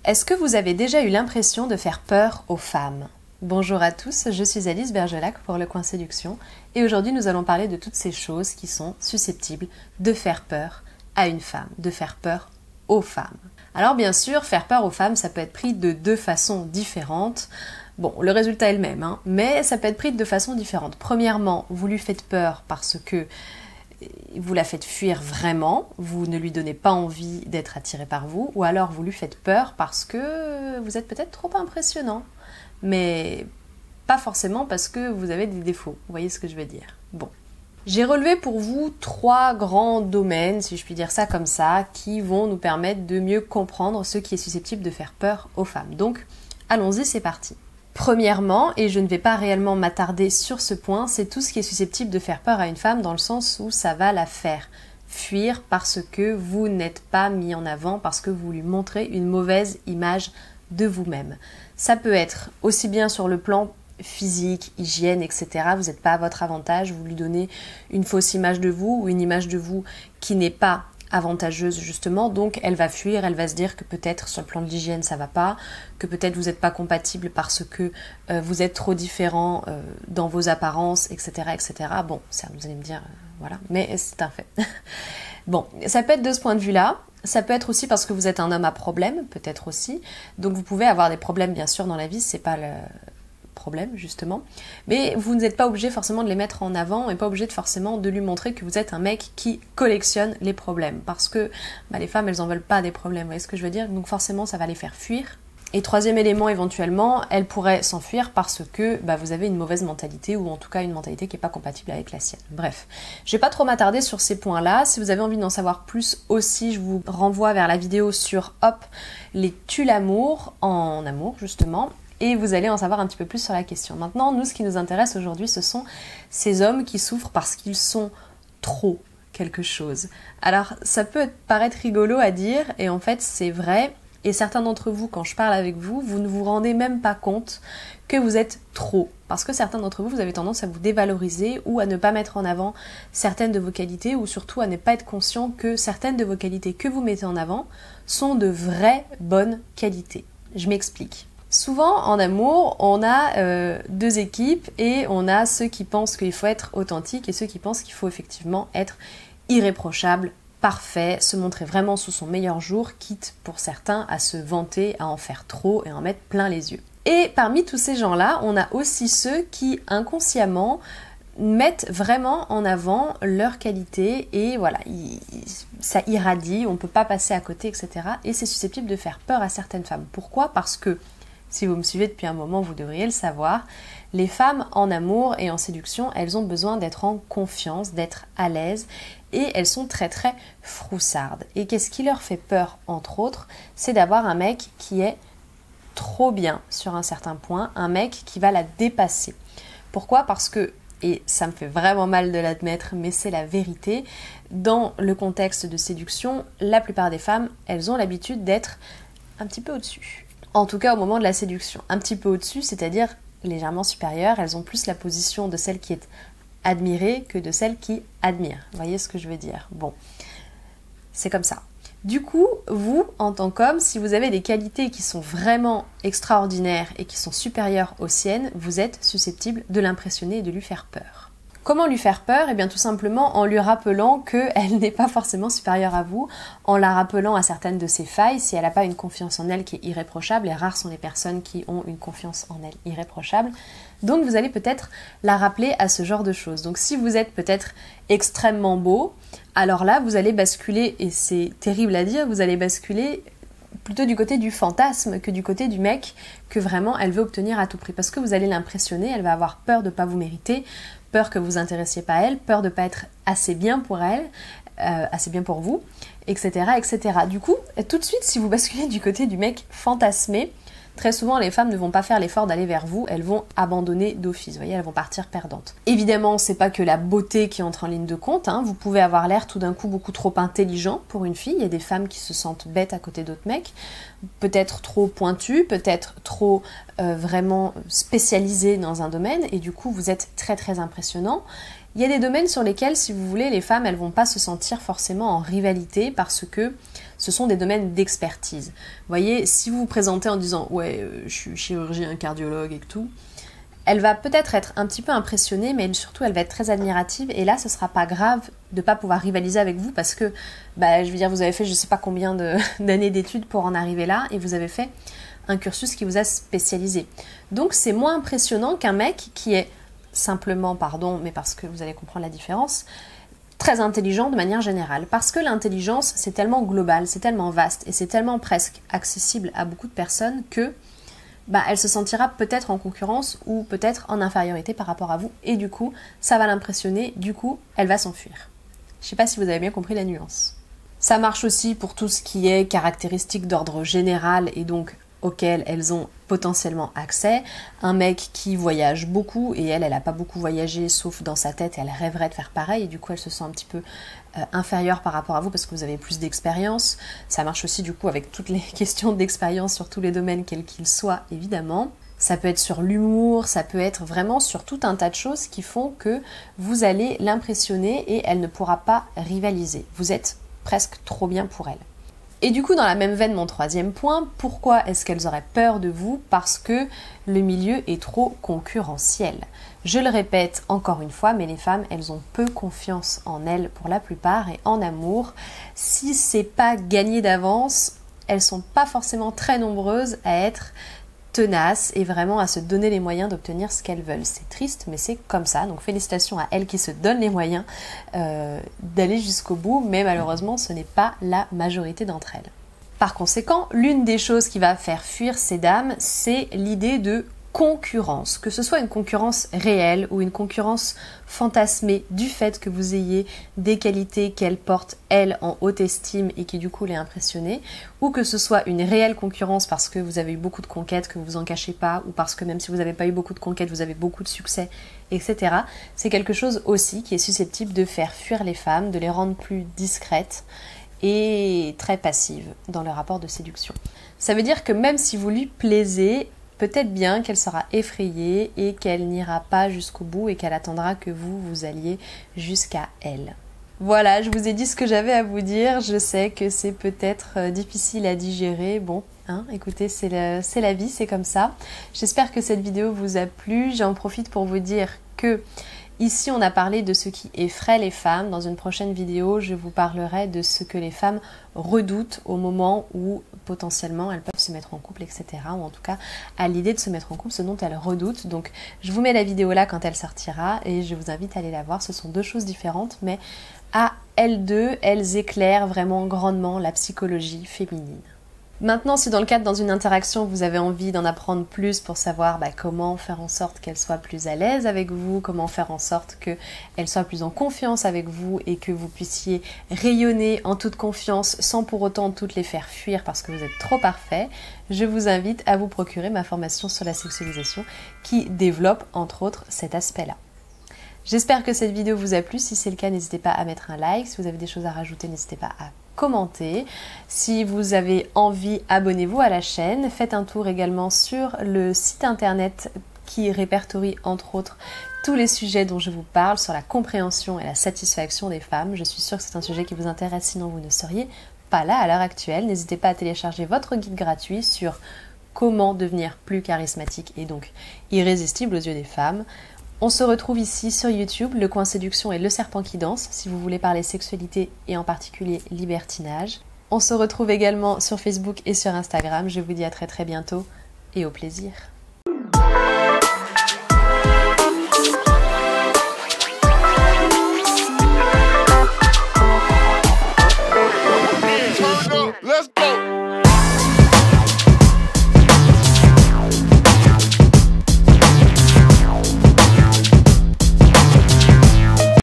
Est-ce que vous avez déjà eu l'impression de faire peur aux femmes? Bonjour à tous, je suis Alice Bergelac pour Le Coin Séduction et aujourd'hui nous allons parler de toutes ces choses qui sont susceptibles de faire peur à une femme, de faire peur aux femmes. Alors bien sûr, faire peur aux femmes, ça peut être pris de deux façons différentes. Bon, le résultat est le même, mais ça peut être pris de deux façons différentes. Premièrement, vous lui faites peur parce que vous la faites fuir vraiment, vous ne lui donnez pas envie d'être attiré par vous, ou alors vous lui faites peur parce que vous êtes peut-être trop impressionnant, mais pas forcément parce que vous avez des défauts, vous voyez ce que je veux dire. Bon. J'ai relevé pour vous 3 grands domaines, si je puis dire ça comme ça, qui vont nous permettre de mieux comprendre ce qui est susceptible de faire peur aux femmes. Donc, allons-y, c'est parti. Premièrement, et je ne vais pas réellement m'attarder sur ce point, c'est tout ce qui est susceptible de faire peur à une femme dans le sens où ça va la faire fuir parce que vous n'êtes pas mis en avant, parce que vous lui montrez une mauvaise image de vous-même. Ça peut être aussi bien sur le plan physique, hygiène, etc. Vous n'êtes pas à votre avantage, vous lui donnez une fausse image de vous ou une image de vous qui n'est pas avantageuse justement, donc elle va fuir, elle va se dire que peut-être sur le plan de l'hygiène ça va pas, que peut-être vous n'êtes pas compatible parce que vous êtes trop différent dans vos apparences, etc. etc. Bon, ça vous allez me dire, voilà, mais c'est un fait. Bon, ça peut être de ce point de vue-là, ça peut être aussi parce que vous êtes un homme à problème, peut-être aussi, donc vous pouvez avoir des problèmes bien sûr dans la vie, c'est pas le problème justement, mais vous n'êtes pas obligé forcément de les mettre en avant et pas obligé forcément de lui montrer que vous êtes un mec qui collectionne les problèmes, parce que les femmes elles en veulent pas des problèmes, vous voyez ce que je veux dire, donc forcément ça va les faire fuir. Et troisième élément, éventuellement, elles pourraient s'enfuir parce que vous avez une mauvaise mentalité, ou en tout cas une mentalité qui n'est pas compatible avec la sienne. Bref, je vais pas trop m'attarder sur ces points-là. Si vous avez envie d'en savoir plus aussi, je vous renvoie vers la vidéo sur Hop, les tue l'amour en amour justement, et vous allez en savoir un petit peu plus sur la question. Maintenant, nous, ce qui nous intéresse aujourd'hui, ce sont ces hommes qui souffrent parce qu'ils sont trop quelque chose. Alors, ça peut paraître rigolo à dire, et en fait, c'est vrai. Et certains d'entre vous, quand je parle avec vous, vous ne vous rendez même pas compte que vous êtes trop. Parce que certains d'entre vous, vous avez tendance à vous dévaloriser ou à ne pas mettre en avant certaines de vos qualités, ou surtout à ne pas être conscient que certaines de vos qualités que vous mettez en avant sont de vraies bonnes qualités. Je m'explique. Souvent, en amour, on a 2 équipes et on a ceux qui pensent qu'il faut être authentique et ceux qui pensent qu'il faut effectivement être irréprochable, parfait, se montrer vraiment sous son meilleur jour, quitte pour certains à se vanter, à en faire trop et à en mettre plein les yeux. Et parmi tous ces gens-là, on a aussi ceux qui inconsciemment mettent vraiment en avant leurs qualités et voilà, ça irradie, on ne peut pas passer à côté, etc. Et c'est susceptible de faire peur à certaines femmes. Pourquoi? Parce que, si vous me suivez depuis un moment, vous devriez le savoir, les femmes en amour et en séduction, elles ont besoin d'être en confiance, d'être à l'aise, et elles sont très très froussardes. Et qu'est-ce qui leur fait peur, entre autres? C'est d'avoir un mec qui est trop bien sur un certain point, un mec qui va la dépasser. Pourquoi? Parce que, et ça me fait vraiment mal de l'admettre, mais c'est la vérité, dans le contexte de séduction, la plupart des femmes, elles ont l'habitude d'être un petit peu au-dessus. En tout cas au moment de la séduction. Un petit peu au-dessus, c'est-à-dire légèrement supérieure, elles ont plus la position de celle qui est admirée que de celle qui admire. Vous voyez ce que je veux dire? Bon, c'est comme ça. Du coup, vous, en tant qu'homme, si vous avez des qualités qui sont vraiment extraordinaires et qui sont supérieures aux siennes, vous êtes susceptible de l'impressionner et de lui faire peur. Comment lui faire peur? Eh bien tout simplement en lui rappelant qu'elle n'est pas forcément supérieure à vous, en la rappelant à certaines de ses failles, si elle n'a pas une confiance en elle qui est irréprochable, et rares sont les personnes qui ont une confiance en elle irréprochable, donc vous allez peut-être la rappeler à ce genre de choses. Donc si vous êtes peut-être extrêmement beau, alors là vous allez basculer, et c'est terrible à dire, vous allez basculer plutôt du côté du fantasme que du côté du mec que vraiment elle veut obtenir à tout prix, parce que vous allez l'impressionner, elle va avoir peur de ne pas vous mériter, peur que vous vous intéressiez pas à elle, peur de ne pas être assez bien pour elle, assez bien pour vous, etc., etc. Du coup, tout de suite, si vous basculez du côté du mec fantasmé, très souvent les femmes ne vont pas faire l'effort d'aller vers vous, elles vont abandonner d'office, vous voyez, elles vont partir perdantes. Évidemment, c'est pas que la beauté qui entre en ligne de compte, vous pouvez avoir l'air tout d'un coup beaucoup trop intelligent pour une fille, il y a des femmes qui se sentent bêtes à côté d'autres mecs, peut-être trop pointues, peut-être trop vraiment spécialisées dans un domaine, et du coup vous êtes très très impressionnant. Il y a des domaines sur lesquels, si vous voulez, les femmes, elles vont pas se sentir forcément en rivalité parce que ce sont des domaines d'expertise. Vous voyez, si vous vous présentez en disant « ouais, je suis chirurgien, cardiologue et tout », elle va peut-être être un petit peu impressionnée, mais surtout elle va être très admirative, et là ce sera pas grave de pas pouvoir rivaliser avec vous, parce que, je veux dire, vous avez fait je sais pas combien d'années d'études pour en arriver là, et vous avez fait un cursus qui vous a spécialisé. Donc c'est moins impressionnant qu'un mec qui est simplement, pardon, mais parce que vous allez comprendre la différence, très intelligent de manière générale. Parce que l'intelligence, c'est tellement global, c'est tellement vaste, et c'est tellement presque accessible à beaucoup de personnes que elle se sentira peut-être en concurrence ou peut-être en infériorité par rapport à vous, et du coup, ça va l'impressionner, du coup, elle va s'enfuir. Je ne sais pas si vous avez bien compris la nuance. Ça marche aussi pour tout ce qui est caractéristiques d'ordre général et donc auxquelles elles ont potentiellement accès. Un mec qui voyage beaucoup et elle n'a pas beaucoup voyagé sauf dans sa tête et elle rêverait de faire pareil et du coup elle se sent un petit peu inférieure par rapport à vous parce que vous avez plus d'expérience. Ça marche aussi du coup avec toutes les questions d'expérience sur tous les domaines quels qu'ils soient évidemment. Ça peut être sur l'humour, ça peut être vraiment sur tout un tas de choses qui font que vous allez l'impressionner et elle ne pourra pas rivaliser. Vous êtes presque trop bien pour elle. Et du coup, dans la même veine, mon troisième point, pourquoi est-ce qu'elles auraient peur de vous? Parce que le milieu est trop concurrentiel. Je le répète encore une fois, mais les femmes, elles ont peu confiance en elles pour la plupart et en amour. Si c'est pas gagné d'avance, elles sont pas forcément très nombreuses à être tenaces et vraiment à se donner les moyens d'obtenir ce qu'elles veulent. C'est triste, mais c'est comme ça. Donc félicitations à elles qui se donnent les moyens d'aller jusqu'au bout, mais malheureusement, ce n'est pas la majorité d'entre elles. Par conséquent, l'une des choses qui va faire fuir ces dames, c'est l'idée de concurrence, que ce soit une concurrence réelle ou une concurrence fantasmée du fait que vous ayez des qualités qu'elle porte, elle, en haute estime et qui du coup l'est impressionnée, ou que ce soit une réelle concurrence parce que vous avez eu beaucoup de conquêtes, que vous vous en cachez pas, ou parce que même si vous n'avez pas eu beaucoup de conquêtes, vous avez beaucoup de succès, etc. C'est quelque chose aussi qui est susceptible de faire fuir les femmes, de les rendre plus discrètes et très passives dans le rapport de séduction. Ça veut dire que même si vous lui plaisez, peut-être bien qu'elle sera effrayée et qu'elle n'ira pas jusqu'au bout et qu'elle attendra que vous alliez jusqu'à elle. Voilà, je vous ai dit ce que j'avais à vous dire. Je sais que c'est peut-être difficile à digérer. Bon, écoutez, c'est la vie, c'est comme ça. J'espère que cette vidéo vous a plu. J'en profite pour vous dire que ici, on a parlé de ce qui effraie les femmes. Dans une prochaine vidéo, je vous parlerai de ce que les femmes redoutent au moment où potentiellement elles peuvent se mettre en couple, etc. Ou en tout cas, à l'idée de se mettre en couple, ce dont elles redoutent. Donc, je vous mets la vidéo là quand elle sortira et je vous invite à aller la voir. Ce sont deux choses différentes, mais à elles deux, elles éclairent vraiment grandement la psychologie féminine. Maintenant, si dans le cadre dans une interaction, vous avez envie d'en apprendre plus pour savoir comment faire en sorte qu'elle soit plus à l'aise avec vous, comment faire en sorte qu'elle soit plus en confiance avec vous et que vous puissiez rayonner en toute confiance sans pour autant toutes les faire fuir parce que vous êtes trop parfait, je vous invite à vous procurer ma formation sur la sexualisation qui développe entre autres cet aspect-là. J'espère que cette vidéo vous a plu. Si c'est le cas, n'hésitez pas à mettre un like. Si vous avez des choses à rajouter, n'hésitez pas à commenter. Si vous avez envie, abonnez-vous à la chaîne. Faites un tour également sur le site internet qui répertorie entre autres tous les sujets dont je vous parle sur la compréhension et la satisfaction des femmes. Je suis sûre que c'est un sujet qui vous intéresse, sinon vous ne seriez pas là à l'heure actuelle. N'hésitez pas à télécharger votre guide gratuit sur comment devenir plus charismatique et donc irrésistible aux yeux des femmes. On se retrouve ici sur YouTube, Le Coin Séduction et Le Serpent qui danse, si vous voulez parler sexualité et en particulier libertinage. On se retrouve également sur Facebook et sur Instagram. Je vous dis à très bientôt et au plaisir.